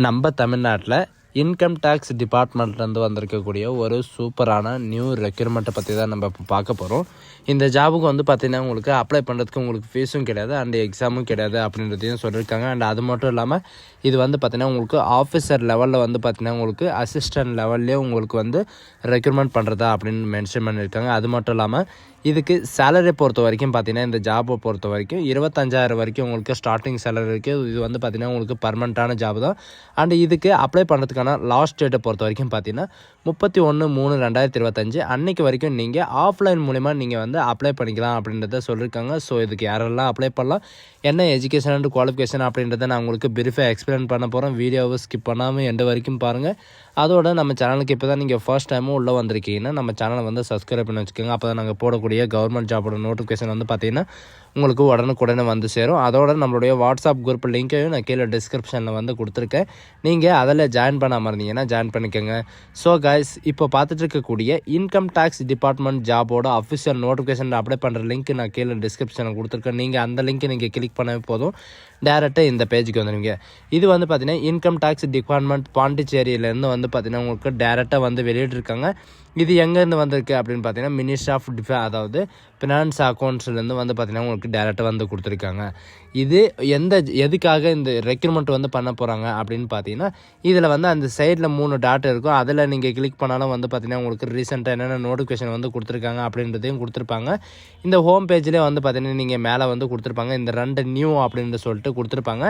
நம்ம தமிழ்நாட்டில் income tax டிபார்ட்மெண்ட்லேருந்து வந்திருக்கக்கூடிய ஒரு சூப்பரான நியூ ரெக்யூர்மெண்ட்டை பற்றி தான் நம்ம இப்போ பார்க்க போகிறோம். இந்த ஜாபுக்கு வந்து பார்த்திங்கன்னா உங்களுக்கு அப்ளை பண்ணுறதுக்கு உங்களுக்கு ஃபீஸும் கிடையாது அண்ட் எக்ஸாமும் கிடையாது அப்படின்றதையும் சொல்லியிருக்காங்க. அண்ட் அது மட்டும் இல்லாமல் இது வந்து பார்த்திங்கன்னா உங்களுக்கு ஆஃபீஸர் லெவலில் வந்து பார்த்திங்கன்னா உங்களுக்கு அசிஸ்டன்ட் லெவல்லே உங்களுக்கு வந்து ரெக்யூர்மெண்ட் பண்ணுறதா அப்படின்னு மென்ஷன் பண்ணியிருக்காங்க. அது மட்டும் இல்லாமல் இதுக்கு சேலரி பொறுத்த வரைக்கும் பார்த்திங்கன்னா இந்த ஜாபை பொறுத்த வரைக்கும் 25,000 வரைக்கும் உங்களுக்கு ஸ்டார்டிங் சேலரி இருக்குது. இது வந்து பார்த்திங்கன்னா உங்களுக்கு பர்மனெண்ட்டான ஜாப் தான். அண்ட் இதுக்கு அப்ளை பண்ணுறதுக்கான லாஸ்ட் டேட்டை பொறுத்த வரைக்கும் பார்த்திங்கன்னா 31/3/2025 அன்றைக்கு வரைக்கும் நீங்கள் ஆஃப்லைன் மூலிமா நீங்கள் வந்து அப்ளை பண்ணிக்கலாம் அப்படின்றத சொல்லியிருக்காங்க. ஸோ இதுக்கு யாரெல்லாம் அப்ளை பண்ணலாம், என்ன எஜுகேஷன் அண்ட் குவாலிஃபிகேஷன் அப்படின்றத நான் உங்களுக்கு பிரீஃபாக எக்ஸ்பிளைன் பண்ண போகிறேன். வீடியோவை ஸ்கிப் பண்ணாமல் எண்டு வரைக்கும் பாருங்கள். அதோட நம்ம சேனலுக்கு இப்போ தான் நீங்கள் ஃபர்ஸ்ட் டைமும் உள்ளே வந்திருக்கீங்கன்னா நம்ம சேனலை வந்து சப்ஸ்கிரைப் பண்ணி வச்சுக்கோங்க. அப்போ தான் நாங்கள் போடக்கூடிய கவர்மெண்ட் ஜாபோட நோட்டிஃபிகேஷன் வந்து பார்த்திங்கன்னா உங்களுக்கு உடனுக்குடனே வந்து சேரும். அதோட நம்மளுடைய வாட்ஸ்அப் குரூப் லிங்க்கையும் நான் கீழே டிஸ்கிரிப்ஷனில் வந்து கொடுத்துருக்கேன். நீங்கள் அதில் ஜாயின் பண்ணாமல் இருந்தீங்கன்னா ஜாயின் பண்ணிக்கோங்க. ஸோ கைஸ், இப்போ பார்த்துட்டு இருக்கக்கூடிய இன்கம் டேக்ஸ் டிபார்ட்மெண்ட் ஜாபோட அஃபிஷியல் நோட்டிஃபிகேஷன் அப்ளை பண்ணுற லிங்க் நான் கீழே டிஸ்கிரிப்ஷனில் கொடுத்துருக்கேன். நீங்கள் அந்த லிங்க்கை நீங்கள் கிளிக் பண்ணவே போதும், டேரெக்டாக இந்த பேஜுக்கு வந்துடுவீங்க. இது வந்து பார்த்திங்கன்னா இன்கம் டேக்ஸ் டிபார்ட்மெண்ட் பாண்டிச்சேரியிலேருந்து வந்து பார்த்திங்கன்னா உங்களுக்கு டேரெக்டாக வந்து வெளியிட்டிருக்காங்க. இது எங்கேருந்து வந்திருக்கு அப்படின்னு பார்த்தீங்கன்னா மினிஸ்ட்ரி ஆஃப் அதாவது ஃபினான்ஸ் அக்கௌண்ட்ஸ்லேருந்து வந்து பார்த்திங்கன்னா உங்களுக்கு டேரெக்டாக வந்து கொடுத்துருக்காங்க. இது எதுக்காக இந்த ரெக்ரூட்மெண்ட் வந்து பண்ண போகிறாங்க அப்படின்னு பார்த்தீங்கன்னா இதில் வந்து அந்த சைடில் 3 டாட் இருக்கும். அதில் நீங்கள் கிளிக் பண்ணாலும் வந்து பார்த்திங்கன்னா உங்களுக்கு ரீசெண்டாக என்னென்ன நோட்டிஃபிகேஷன் வந்து கொடுத்துருக்காங்க அப்படின்றதையும் கொடுத்துருப்பாங்க. இந்த ஹோம் பேஜ்லேயே வந்து பார்த்திங்கன்னா நீங்கள் மேலே வந்து கொடுத்துருப்பாங்க இந்த 2 நியூ அப்படின்னு சொல்லிட்டு கொடுத்துருப்பாங்க.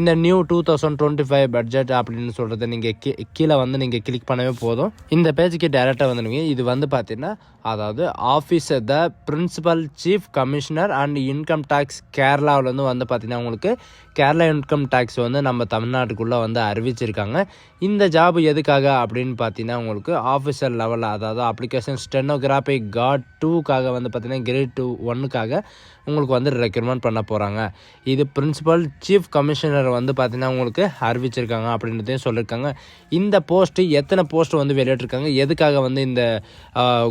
இந்த நியூ 2025 பட்ஜெட் அப்படின்னு சொல்கிறத நீங்கள் கீழே வந்து நீங்கள் கிளிக் பண்ணவே போதும், இந்த பேஜுக்கு டேரெக்டாக வந்து இது வந்து பார்த்தீங்கன்னா அதாவது officer the principal chief commissioner and income tax கேரளாவிலேருந்து வந்து பார்த்தீங்கன்னா உங்களுக்கு கேரளா இன்கம் டேக்ஸ் வந்து நம்ம தமிழ்நாட்டுக்குள்ளே வந்து அறிவிச்சிருக்காங்க. இந்த ஜாப் எதுக்காக அப்படின்னு பார்த்தீங்கன்னா உங்களுக்கு ஆஃபீஸர் லெவலில் அதாவது அப்ளிகேஷன் ஸ்டெனோகிராஃபி கார்ட் 2க்காக வந்து பார்த்தீங்கன்னா கிரேட் 2 1க்காக உங்களுக்கு வந்து ரெக்ரூட்மெண்ட் பண்ண போகிறாங்க. இது பிரின்சிபல் சீஃப் கமிஷனர் வந்து பார்த்தீங்கன்னா உங்களுக்கு அறிவிச்சிருக்காங்க அப்படின்றதையும் சொல்லியிருக்காங்க. இந்த போஸ்ட்டு எத்தனை போஸ்ட் வந்து வெளியிட்டிருக்காங்க, எதுக்காக வந்து இந்த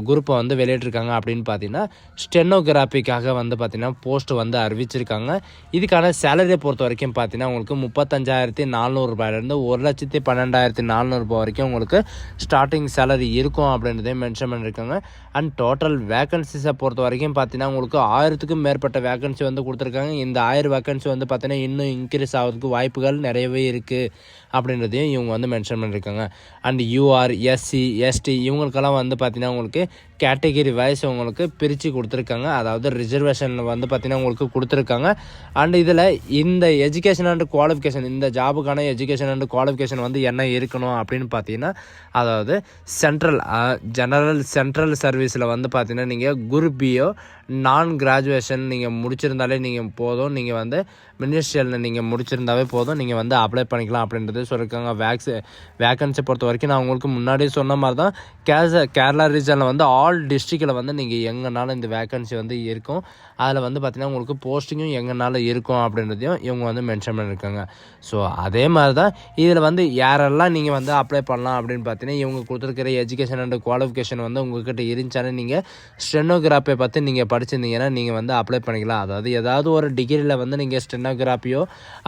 குரூப்பை வந்து வெளியிட்டிருக்காங்க அப்படின்னு பார்த்தீங்கன்னா ஸ்டெனோகிராஃபிக்காக வந்து பார்த்தீங்கன்னா போஸ்ட் வந்து அறிவிச்சிருக்காங்க. இதுக்கான சேலரியை பொறுத்த வரைக்கும் பார்த்தீங்கன்னா உங்களுக்கு 35,400 ரூபாயிலேருந்து 1,12,400 ரூபாய் வரைக்கும் உங்களுக்கு ஸ்டார்டிங் சேலரி இருக்கும் அப்படின்றதையும் மென்ஷன் பண்ணியிருக்காங்க. அண்ட் டோட்டல் வேகன்சிஸை பொறுத்த வரைக்கும் பார்த்தீங்கன்னா உங்களுக்கு 1000க்கும் மேற்பட்ட வேகன்சி வந்து கொடுத்துருக்காங்க. இந்த 1000 வேகன்சி வந்து பார்த்தீங்கன்னா இன்னும் இன்க்ரீஸ் ஆகிறதுக்கு வாய்ப்புகள் நிறையவே இருக்குது அப்படின்றதையும் இவங்க வந்து மென்ஷன் பண்ணியிருக்காங்க. அண்ட் யூஆர் எஸ்சி எஸ்டி இவங்களுக்கெல்லாம் வந்து பார்த்தீங்கன்னா உங்களுக்கு கேட்டகிரி வைஸ் உங்களுக்கு பிரித்து கொடுத்துருக்காங்க. அதாவது ரிசர்வேஷனில் வந்து பார்த்தீங்கன்னா உங்களுக்கு கொடுத்துருக்காங்க. அண்ட் இதில் இந்த எஜுகேஷன் அண்ட் குவாலிஃபிகேஷன் இந்த ஜாபுக்கான எஜுகேஷன் அண்ட் குவாலிஃபிகேஷன் வந்து என்ன இருக்கணும் அப்படின்னு பார்த்தீங்கன்னா அதாவது ஜெனரல் சென்ட்ரல் சர்வீஸில் வந்து பார்த்தீங்கன்னா நீங்கள் குரூப் பியோ நான் கிராஜுவேஷன் நீங்கள் முடிச்சிருந்தாலே நீங்கள் போதும், நீங்கள் வந்து மினிஸ்ட்ரியலில் நீங்கள் முடிச்சிருந்தாவே போதும், நீங்கள் வந்து அப்ளை பண்ணிக்கலாம் அப்படின்றது சொல்லியிருக்காங்க. வேக்கன்சி பொறுத்த வரைக்கும் நான் உங்களுக்கு முன்னாடியே சொன்ன மாதிரி தான் கேரளா ரீஜனில் வந்து ஆல் டிஸ்ட்ரிக்டில் வந்து நீங்கள் எங்கேனாலும் இந்த வேக்கன்சி வந்து இருக்கும். அதில் வந்து பார்த்திங்கன்னா உங்களுக்கு போஸ்டிங்கும் எங்கேனாலும் இருக்கும் அப்படின்றதையும் இவங்க வந்து மென்ஷன் பண்ணியிருக்காங்க. ஸோ அதே மாதிரி தான் இதில் வந்து யாரெல்லாம் நீங்கள் வந்து அப்ளை பண்ணலாம் அப்படின்னு பார்த்தீங்கன்னா இவங்க கொடுத்துருக்கிற எஜுகேஷன் அண்ட் குவாலிஃபிகேஷன் வந்து உங்கள்கிட்ட இருந்துச்சானே நீங்கள் ஸ்டெனோகிராஃபியை பற்றி நீங்கள் படிச்சிருந்தீங்கன்னா நீங்கள் வந்து அப்ளை பண்ணிக்கலாம். அதாவது ஏதாவது ஒரு டிகிரியில் வந்து நீங்கள் ஸ்டெனோகிராஃபியோ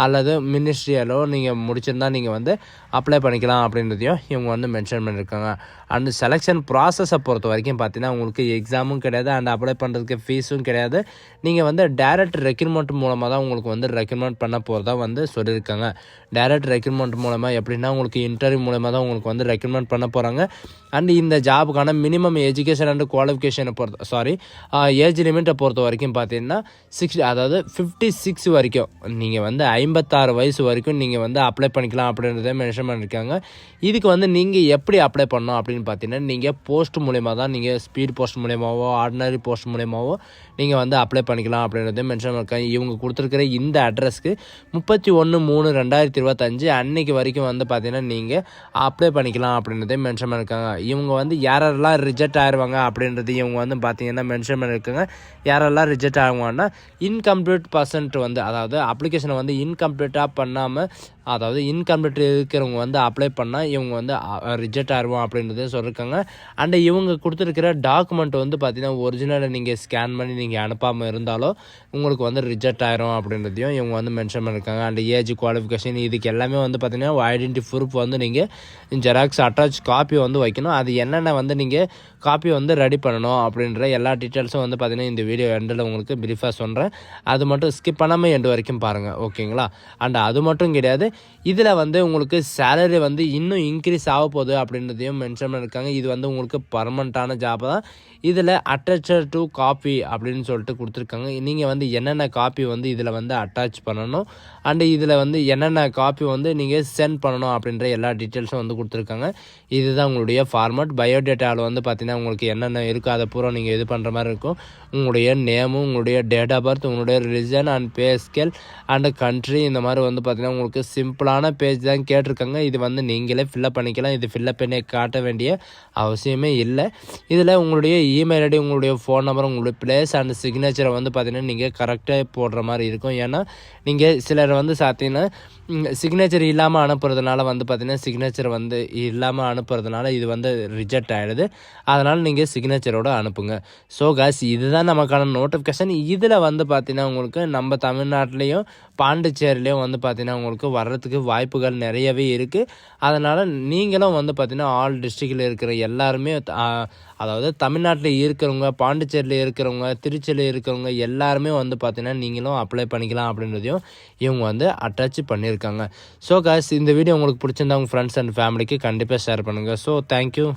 அல்லது மினிஸ்ட்ரியலோ நீங்கள் முடிச்சிருந்தா நீங்கள் வந்து அப்ளை பண்ணிக்கலாம் அப்படின்றதையும் இவங்க வந்து மென்ஷன் பண்ணியிருக்காங்க. அண்ட் செலெக்ஷன் ப்ராசஸை பொறுத்த வரைக்கும் பார்த்தீங்கன்னா உங்களுக்கு எக்ஸாமும் கிடையாது அண்ட் அப்ளை பண்ணுறதுக்கு ஃபீஸும் கிடையாது. நீங்கள் வந்து டைரக்ட் ரெக்ரூட்மெண்ட் மூலமாக தான் உங்களுக்கு வந்து ரெக்ரூட்மெண்ட் பண்ண போகிறதா வந்து சொல்லியிருக்காங்க. டைரக்ட் ரெக்ரூட்மெண்ட் மூலமாக எப்படின்னா உங்களுக்கு இன்டர்வியூ மூலமாக தான் உங்களுக்கு வந்து ரெக்ரூட்மெண்ட் பண்ண போகிறாங்க. அண்ட் இந்த ஜாபுக்கான மினிமம் எஜுகேஷன் அண்ட் குவாலிஃபிகேஷனை ஏஜ் லிமிட்டை பொறுத்த வரைக்கும் பார்த்தீங்கன்னா 56 வரைக்கும் நீங்கள் வந்து 56 வயசு வரைக்கும் நீங்கள் வந்து அப்ளை பண்ணிக்கலாம் அப்படின்றத மென்ஷன் பண்ணியிருக்காங்க. இதுக்கு வந்து நீங்கள் எப்படி அப்ளை பண்ணணும் அப்படின்னு பார்த்தீங்கன்னா நீங்கள் போஸ்ட் மூலயமா தான், நீங்கள் ஸ்பீட் போஸ்ட் மூலயமாவோ ஆர்டினரி போஸ்ட் மூலயமாவோ நீங்கள் வந்து அப்ளை பண்ணிக்கலாம் அப்படின்றத மென்ஷன் பண்ணியிருக்காங்க. இவங்க கொடுத்துருக்கிற இந்த அட்ரஸ்க்கு 31/3/2025 அன்னைக்கு வரைக்கும் வந்து பார்த்தீங்கன்னா நீங்கள் அப்ளை பண்ணிக்கலாம் அப்படின்றத மென்ஷன் பண்ணியிருக்காங்க. இவங்க வந்து யாரெல்லாம் ரிஜெக்ட் ஆயிடுவாங்க அப்படின்றது இவங்க வந்து பார்த்தீங்கன்னா மென்ஷன் பண்ணியிருக்காங்க. யாரெல்லாம் ரிஜெக்ட் ஆகுவாங்கன்னா இன்கம்ப்ளீட் பர்சன்ட் வந்து அதாவது அப்ளிகேஷனை வந்து இன்கம்ப்ளீட்டாக பண்ணாமல் அதாவது இன்கம்ப்ளீட் இருக்கிறவங்க வந்து அப்ளை பண்ணால் இவங்க வந்து ரிஜெக்ட் ஆகிருவோம் அப்படின்றத சொல்லியிருக்காங்க. அண்ட் இவங்க கொடுத்துருக்கிற டாக்குமெண்ட் வந்து பார்த்திங்கன்னா ஒரிஜினலை நீங்கள் ஸ்கேன் பண்ணி நீங்கள் அனுப்பாமல் இருந்தாலும் உங்களுக்கு வந்து ரிஜெக்ட் ஆயிரும் அப்படின்றதையும் இவங்க வந்து மென்ஷன் பண்ணியிருக்காங்க. அண்ட் ஏஜ் குவாலிஃபிகேஷன் இதுக்கு எல்லாமே வந்து பார்த்திங்கன்னா ஐடென்டி ப்ரூஃப் வந்து நீங்கள் ஜெராக்ஸ் அட்டாச் காப்பி வந்து வைக்கணும். அது என்னென்ன வந்து நீங்கள் காப்பி வந்து ரெடி பண்ணணும் அப்படின்ற எல்லா டீட்டெயில்ஸும் வந்து பார்த்திங்கன்னா இந்த வீடியோ எண்டில் உங்களுக்கு ப்ரீஃபாக சொல்கிறேன். அது மட்டும் ஸ்கிப் பண்ணாமல் எண்டு வரைக்கும் பாருங்கள், ஓகேங்களா? அண்ட் அது மட்டும் கிடையாது, இதில் வந்து உங்களுக்கு சேலரி வந்து இன்னும் இன்க்ரீஸ் ஆக போகுது அப்படின்றதையும் மென்ஷன் பண்ணியிருக்காங்க. இது வந்து உங்களுக்கு பர்மனண்ட்டான ஜாப் தான். இதில் அட்டாச்சர் டு காப்பி அப்படின்னு சொல்லிட்டு கொடுத்துருக்காங்க. நீங்கள் வந்து என்னென்ன காப்பி வந்து இதில் வந்து அட்டாச் பண்ணணும் அண்டு இதில் வந்து என்னென்ன காப்பி வந்து நீங்கள் சென்ட் பண்ணணும் அப்படின்ற எல்லா டீட்டெயில்ஸும் வந்து கொடுத்துருக்காங்க. இதுதான் உங்களுடைய ஃபார்மேட். பயோடேட்டாவில் வந்து பார்த்திங்கன்னா உங்களுக்கு என்னென்ன இருக்கோ அதை பூரா நீங்கள் இது பண்ணுற மாதிரி இருக்கும். உங்களுடைய நேமும், உங்களுடைய டேட் ஆஃப் பர்த், உங்களுடைய religion and pay scale and country, இந்த மாதிரி வந்து பார்த்திங்கன்னா உங்களுக்கு சிம்பிளான பேஜ் தான் கேட்டிருக்காங்க. இது வந்து நீங்களே ஃபில்லப் பண்ணிக்கலாம். இது ஃபில்லப் பண்ணி காட்ட வேண்டிய அவசியமே இல்லை. இதில் உங்களுடைய இமெயில் ஐடி, உங்களுடைய ஃபோன் நம்பர், உங்களுடைய பிளேஸ் அண்ட் சிக்னேச்சரை வந்து பார்த்திங்கன்னா நீங்கள் கரெக்டாக போடுற மாதிரி இருக்கும். ஏன்னா நீங்கள் சிலர் வந்து பார்த்தீங்கன்னா சிக்னேச்சர் இல்லாமல் அனுப்புறதுனால வந்து பார்த்திங்கன்னா சிக்னேச்சர் வந்து இல்லாமல் அனுப்புறதுனால இது வந்து ரிஜெக்ட் ஆகிடுது. அதனால் நீங்கள் சிக்னேச்சரோடு அனுப்புங்க. ஸோ காய்ஸ், இதுதான் நமக்கான நோட்டிஃபிகேஷன். இதில் வந்து பார்த்திங்கன்னா உங்களுக்கு நம்ம தமிழ்நாட்டிலையும் பாண்டிச்சேரிலையும் வந்து பார்த்திங்கன்னா உங்களுக்கு வர்றதுக்கு வாய்ப்புகள் நிறையவே இருக்குது. அதனால் நீங்களும் வந்து பார்த்திங்கன்னா ஆல் டிஸ்ட்ரிக்டில் இருக்கிற எல்லாருமே, அதாவது தமிழ்நாட்டில் இருக்கிறவங்க, பாண்டிச்சேரியில் இருக்கிறவங்க, திருச்சியில் இருக்கிறவங்க எல்லாருமே வந்து பார்த்திங்கன்னா நீங்களும் அப்ளை பண்ணிக்கலாம் அப்படின்றதையும் இவங்க வந்து அட்டாச் பண்ணியிருக்காங்க. ஸோ காய்ஸ், இந்த வீடியோ உங்களுக்கு பிடிச்சிருந்தா உங்கள் ஃப்ரெண்ட்ஸ் அண்ட் ஃபேமிலிக்கு கண்டிப்பாக ஷேர் பண்ணுங்கள். So thank you.